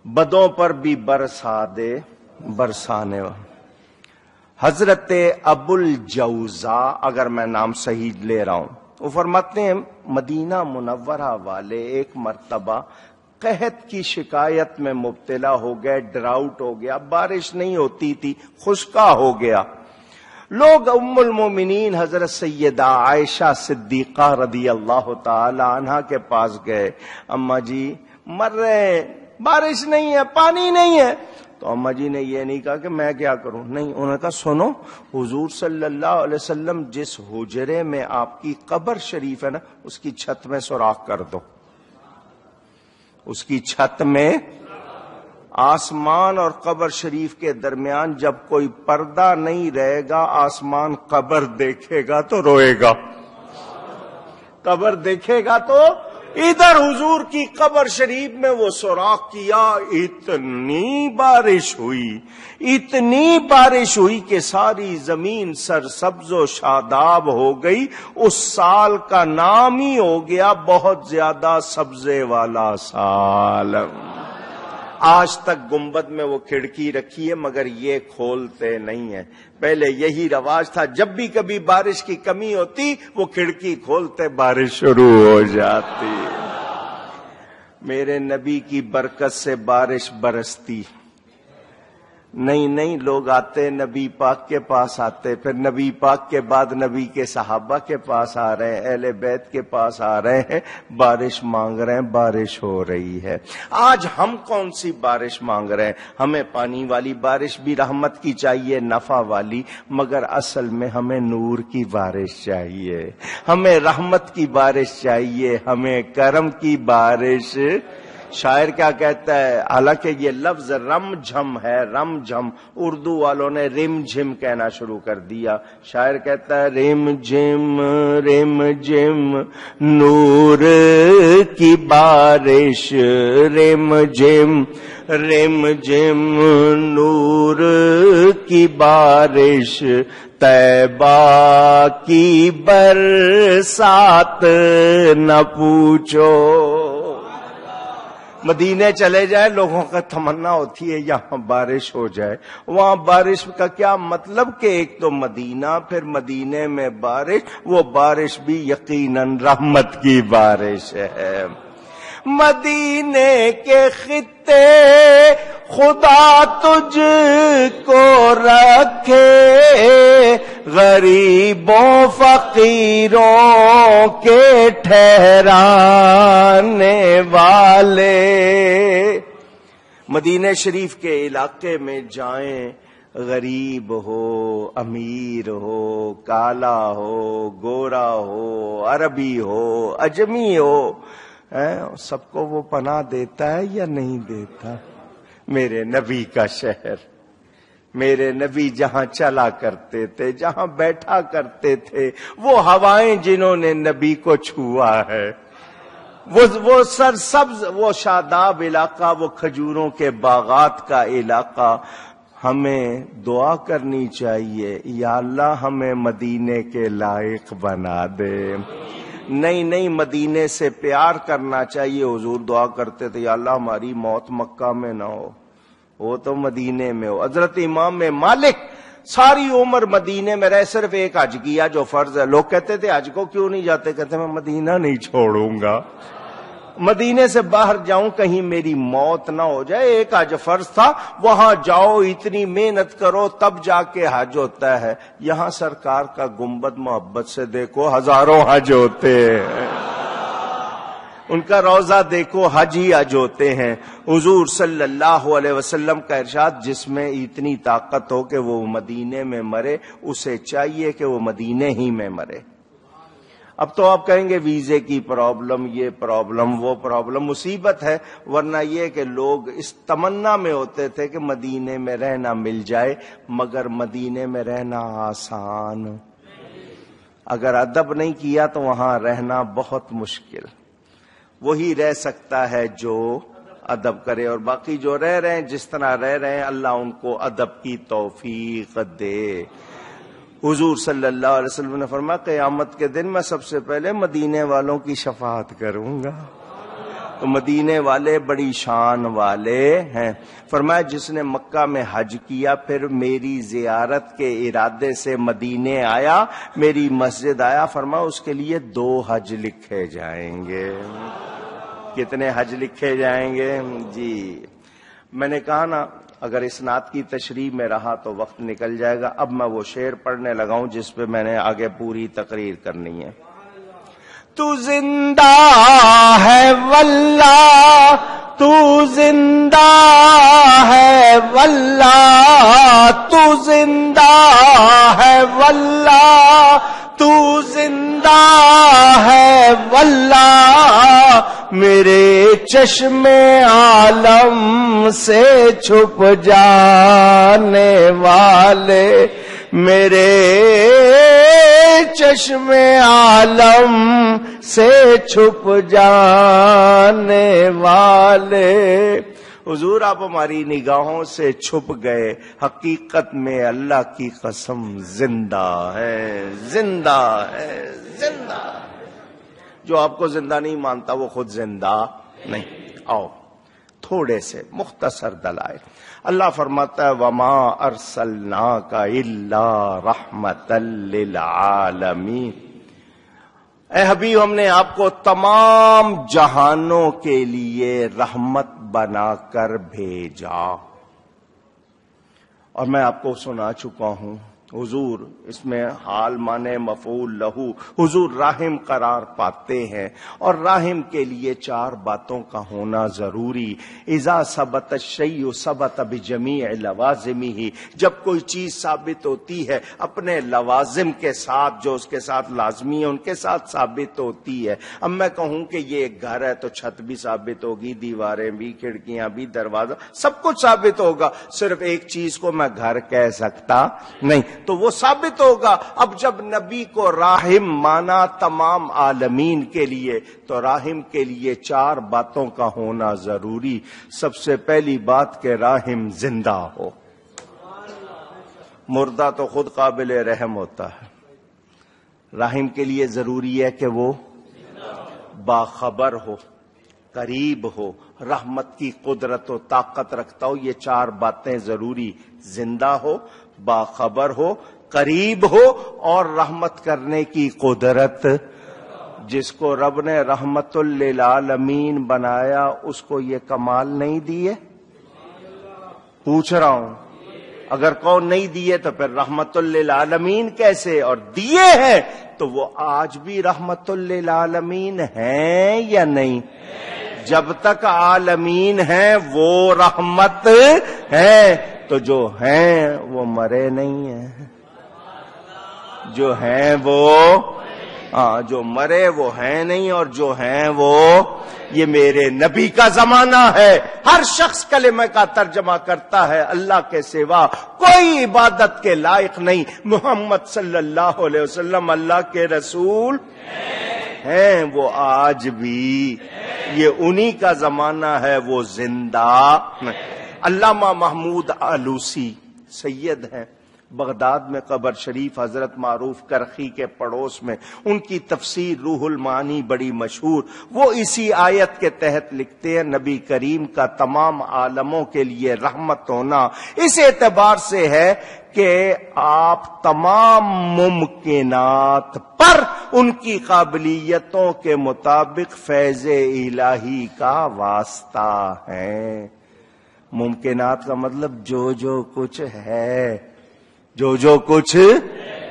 بدوں پر بھی برسا دے برسانے والا۔ حضرت ابو الجوزا، اگر میں نام صحیح لے رہا ہوں، وہ فرماتے ہیں مدینہ منورہ والے ایک مرتبہ قحط کی شکایت میں مبتلا ہو گئے، ڈراؤٹ ہو گیا، بارش نہیں ہوتی تھی، خشکا ہو گیا۔ لوگ ام المومنین حضرت سیدہ عائشہ صدیقہ رضی اللہ تعالی عنہا کے پاس گئے، اماں جی مر رہے ہیں، بارش نہیں ہے، پانی نہیں ہے۔ تو اماں جی نے یہ نہیں کہا کہ میں کیا کروں، نہیں، انہوں نے کہا سنو، حضور صلی اللہ علیہ وسلم جس حجرے میں آپ کی قبر شریف ہے نا، اس کی چھت میں سوراخ کر دو، اس کی چھت میں، آسمان اور قبر شریف کے درمیان جب کوئی پردہ نہیں رہے گا، آسمان قبر دیکھے گا تو روئے گا، قبر دیکھے گا تو ادھر حضور کی قبر شریف میں وہ سوراخ کیا، اتنی بارش ہوئی کہ ساری زمین سرسبز و شاداب ہو گئی۔ اس سال کا نام ہی ہو گیا بہت زیادہ سبزے والا سال۔ آج تک گنبد میں وہ کھڑکی رکھی ہے مگر یہ کھولتے نہیں ہیں۔ پہلے یہی رواج تھا، جب بھی کبھی بارش کی کمی ہوتی وہ کھڑکی کھولتے، بارش شروع ہو جاتی۔ میرے نبی کی برکت سے بارش برستی نہیں، لوگ آتے نبی پاک کے پاس آتے، پھر نبی پاک کے بعد نبی کے صحابہ کے پاس آ رہے ہیں، اہل بیت کے پاس آ رہے ہیں، بارش مانگ رہے ہیں، بارش ہو رہی ہے۔ آج ہم کون سی بارش مانگ رہے ہیں؟ ہمیں پانی والی بارش بھی رحمت کی چاہیے، نفع والی، مگر اصل میں ہمیں نور کی بارش چاہیے، ہمیں رحمت کی بارش چاہیے، ہمیں کرم کی بارش۔ شاعر کیا کہتا ہے؟ حالانکہ یہ لفظ رم جھم ہے، رم جھم، اردو والوں نے رم جھم کہنا شروع کر دیا۔ شاعر کہتا ہے رم جھم نور کی بارش، رم جھم نور کی بارش، طیبہ کی برسات نہ پوچھو۔ مدینے چلے جائے، لوگوں کا تمنا ہوتی ہے یہاں بارش ہو جائے۔ وہاں بارش کا کیا مطلب کہ ایک تو مدینہ، پھر مدینے میں بارش، وہ بارش بھی یقیناً رحمت کی بارش ہے۔ مدینے کے خطے خدا تجھ کو رکھے، غریبوں فقیروں کے ٹھہرانے والے۔ مدینہ شریف کے علاقے میں جائیں، غریب ہو، امیر ہو، کالا ہو، گورا ہو، عربی ہو، اجمی ہو، سب کو وہ پناہ دیتا ہے یا نہیں دیتا؟ میرے نبی کا شہر، میرے نبی جہاں چلا کرتے تھے، جہاں بیٹھا کرتے تھے، وہ ہوائیں جنہوں نے نبی کو چھوا ہے، وہ سرسبز، وہ شاداب علاقہ، وہ کھجوروں کے باغات کا علاقہ۔ ہمیں دعا کرنی چاہیے، یا اللہ ہمیں مدینے کے لائق بنا دے۔ نہیں، مدینے سے پیار کرنا چاہیے۔ حضور دعا کرتے تھے یا اللہ ہماری موت مکہ میں نہ ہو، وہ تو مدینے میں ہو۔ حضرت امام مالک ساری عمر مدینے میں رہے، صرف ایک حج کیا جو فرض ہے۔ لوگ کہتے تھے حج کو کیوں نہیں جاتے؟ کہتے میں مدینہ نہیں چھوڑوں گا، مدینے سے باہر جاؤں کہیں میری موت نہ ہو جائے۔ ایک حج فرض تھا، وہاں جاؤ، اتنی محنت کرو تب جا کے حج ہوتا ہے۔ یہاں سرکار کا گنبد محبت سے دیکھو، ہزاروں حج ہوتے ہیں، ان کا روضہ دیکھو، حج ہی حج ہوتے ہیں۔ حضور صلی اللہ علیہ وسلم کا ارشاد، جس میں اتنی طاقت ہو کہ وہ مدینے میں مرے، اسے چاہیے کہ وہ مدینے ہی میں مرے۔ اب تو آپ کہیں گے ویزے کی پرابلم، یہ پرابلم، وہ پرابلم، مصیبت ہے، ورنہ یہ کہ لوگ اس تمنا میں ہوتے تھے کہ مدینے میں رہنا مل جائے، مگر مدینے میں رہنا آسان، اگر ادب نہیں کیا تو وہاں رہنا بہت مشکل۔ وہی رہ سکتا ہے جو ادب کرے، اور باقی جو رہ رہے ہیں جس طرح رہ رہے ہیں، اللہ ان کو ادب کی توفیق دے۔ حضور صلی اللہ علیہ وسلم نے فرمایا قیامت کے دن میں سب سے پہلے مدینے والوں کی شفاعت کروں گا، تو مدینے والے بڑی شان والے ہیں۔ فرمایا جس نے مکہ میں حج کیا پھر میری زیارت کے ارادے سے مدینے آیا، میری مسجد آیا، فرمایا اس کے لیے 2 حج لکھے جائیں گے۔ کتنے حج لکھے جائیں گے؟ جی میں نے کہا نا اگر اسناد کی تشریح میں رہا تو وقت نکل جائے گا۔ اب میں وہ شعر پڑھنے لگا ہوں جس پہ میں نے آگے پوری تقریر کرنی ہے۔ تو زندہ ہے واللہ، تو زندہ ہے واللہ، تو زندہ ہے واللہ، تو زندہ ہے واللہ، میرے چشم عالم سے چھپ جانے والے، میرے چشم عالم سے چھپ جانے والے۔ حضور آپ ہماری نگاہوں سے چھپ گئے، حقیقت میں اللہ کی قسم زندہ ہے، زندہ ہے، زندہ ہے۔ جو آپ کو زندہ نہیں مانتا وہ خود زندہ نہیں۔ آؤ تھوڑے سے مختصر دلائل۔ اللہ فرماتا ہے وما ارسلناک الا رحمتا للعالمین، اے حبیب ہم نے آپ کو تمام جہانوں کے لیے رحمت بنا کر بھیجا۔ اور میں آپ کو سنا چکا ہوں حضور اس میں حال مانے مفعول لہو، حضور راحم قرار پاتے ہیں، اور راحم کے لیے 4 باتوں کا ہونا ضروری۔ اذا ثبت الشیء ثبت بجمیع لوازمہ، جب کوئی چیز ثابت ہوتی ہے اپنے لوازم کے ساتھ، جو اس کے ساتھ لازمی ہے ان کے ساتھ ثابت ہوتی ہے۔ اب میں کہوں کہ یہ ایک گھر ہے تو چھت بھی ثابت ہوگی، دیواریں بھی، کھڑکیاں بھی، دروازہ، سب کچھ ثابت ہوگا، صرف ایک چیز کو میں گھر کہہ سکتا نہیں، تو وہ ثابت ہوگا۔ اب جب نبی کو راحم مانا تمام عالمین کے لیے، تو راحم کے لیے 4 باتوں کا ہونا ضروری۔ سب سے پہلی بات کہ راحم زندہ ہو، مردہ تو خود قابل رحم ہوتا ہے، راحم کے لیے ضروری ہے کہ وہ باخبر ہو، قریب ہو، رحمت کی قدرت و طاقت رکھتا ہو۔ یہ 4 باتیں ضروری، زندہ ہو، باخبر ہو، قریب ہو، اور رحمت کرنے کی قدرت۔ جس کو رب نے رحمت للعالمین بنایا اس کو یہ کمال نہیں دیے؟ پوچھ رہا ہوں، اگر کون نہیں دیے تو پھر رحمت للعالمین کیسے؟ اور دیے ہیں تو وہ آج بھی رحمت للعالمین ہیں یا نہیں؟ جب تک عالمین ہیں وہ رحمت ہے، تو جو ہیں وہ مرے نہیں ہیں، جو ہیں وہ جو مرے وہ ہیں نہیں، اور جو ہیں وہ، یہ میرے نبی کا زمانہ ہے، ہر شخص کلمہ کا ترجمہ کرتا ہے اللہ کے سوا کوئی عبادت کے لائق نہیں، محمد صلی اللہ علیہ وسلم اللہ کے رسول ہیں، وہ آج بھی، یہ انہی کا زمانہ ہے، وہ زندہ۔ علامہ محمود آلوسی سید ہیں، بغداد میں قبر شریف، حضرت معروف کرخی کے پڑوس میں، ان کی تفسیر روح المعانی بڑی مشہور، وہ اسی آیت کے تحت لکھتے ہیں نبی کریم کا تمام عالموں کے لیے رحمت ہونا اس اعتبار سے ہے کہ آپ تمام ممکنات پر ان کی قابلیتوں کے مطابق فیض الہی کا واسطہ ہے۔ ممکنات کا مطلب جو کچھ ہے، جو کچھ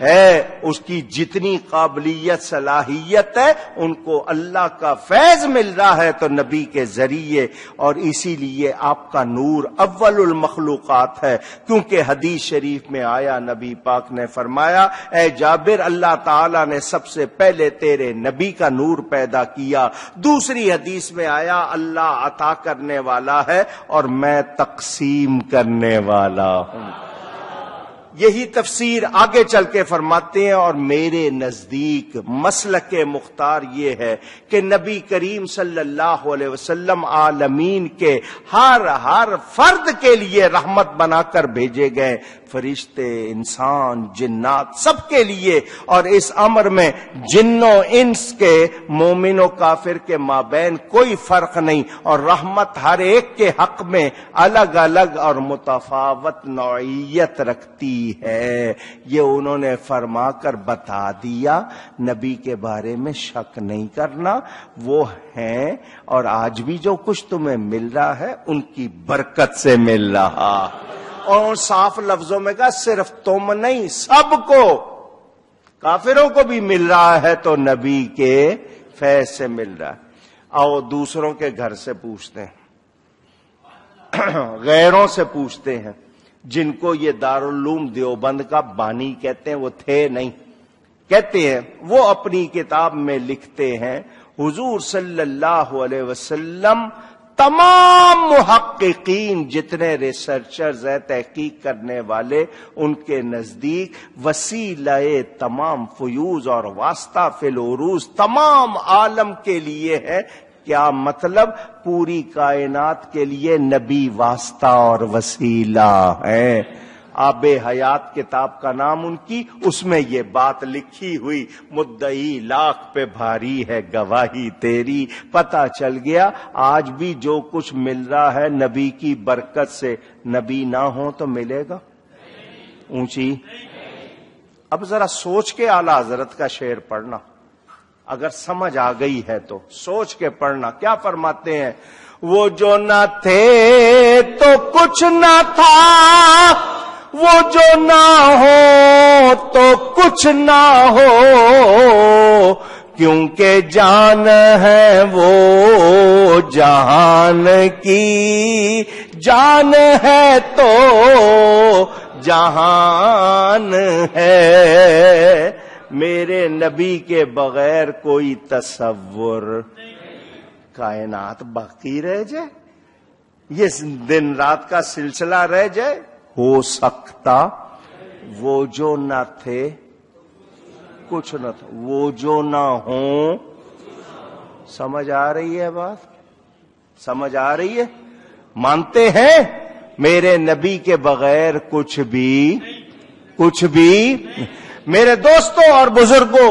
ہے، اس کی جتنی قابلیت صلاحیت ہے ان کو اللہ کا فیض مل رہا ہے تو نبی کے ذریعے، اور اسی لیے آپ کا نور اول المخلوقات ہے، کیونکہ حدیث شریف میں آیا، نبی پاک نے فرمایا اے جابر اللہ تعالیٰ نے سب سے پہلے تیرے نبی کا نور پیدا کیا۔ دوسری حدیث میں آیا اللہ عطا کرنے والا ہے اور میں تقسیم کرنے والا ہوں۔ یہی تفسیر آگے چل کے فرماتے ہیں، اور میرے نزدیک مسلک مختار یہ ہے کہ نبی کریم صلی اللہ علیہ وسلم عالمین کے ہر فرد کے لیے رحمت بنا کر بھیجے گئے، فرشتے، انسان، جنات، سب کے لیے، اور اس امر میں جنوں انس کے، مومن و کافر کے مابین کوئی فرق نہیں، اور رحمت ہر ایک کے حق میں الگ الگ اور متفاوت نوعیت رکھتی ہے۔ یہ انہوں نے فرما کر بتا دیا، نبی کے بارے میں شک نہیں کرنا، وہ ہیں، اور آج بھی جو کچھ تمہیں مل رہا ہے ان کی برکت سے مل رہا۔ اور صاف لفظوں میں کہا صرف تم نہیں، سب کو، کافروں کو بھی مل رہا ہے تو نبی کے فیض سے مل رہا ہے۔ آؤ دوسروں کے گھر سے پوچھتے ہیں، غیروں سے پوچھتے ہیں، جن کو یہ دارالعلوم دیوبند کا بانی کہتے ہیں، وہ تھے نہیں، کہتے ہیں، وہ اپنی کتاب میں لکھتے ہیں حضور صلی اللہ علیہ وسلم تمام محققین، جتنے ریسرچرز ہیں، تحقیق کرنے والے، ان کے نزدیک وسیلہ تمام فیوز اور واسطہ فی العروج تمام عالم کے لیے ہے۔ کیا مطلب؟ پوری کائنات کے لیے نبی واسطہ اور وسیلہ ہے۔ آب حیات کتاب کا نام ان کی، اس میں یہ بات لکھی ہوئی، مدعی لاکھ پہ بھاری ہے گواہی تیری۔ پتہ چل گیا آج بھی جو کچھ مل رہا ہے نبی کی برکت سے، نبی نہ ہو تو ملے گا؟ اونچی۔ اب ذرا سوچ کے اعلیٰ حضرت کا شعر پڑھنا، اگر سمجھ آ گئی ہے تو سوچ کے پڑھنا۔ کیا فرماتے ہیں؟ وہ جو نہ تھے تو کچھ نہ تھا، وہ جو نہ ہو تو کچھ نہ ہو، کیونکہ جان ہے وہ جہان کی، جان ہے تو جہان ہے۔ میرے نبی کے بغیر کوئی تصور، کائنات باقی رہ جائے، یہ دن رات کا سلسلہ رہ جائے، ہو سکتا؟ وہ جو نہ تھے کچھ نہ تھا، وہ جو نہ ہوں۔ سمجھ آ رہی ہے بات؟ سمجھ آ رہی ہے؟ مانتے ہیں میرے نبی کے بغیر کچھ بھی۔ میرے دوستوں اور بزرگوں،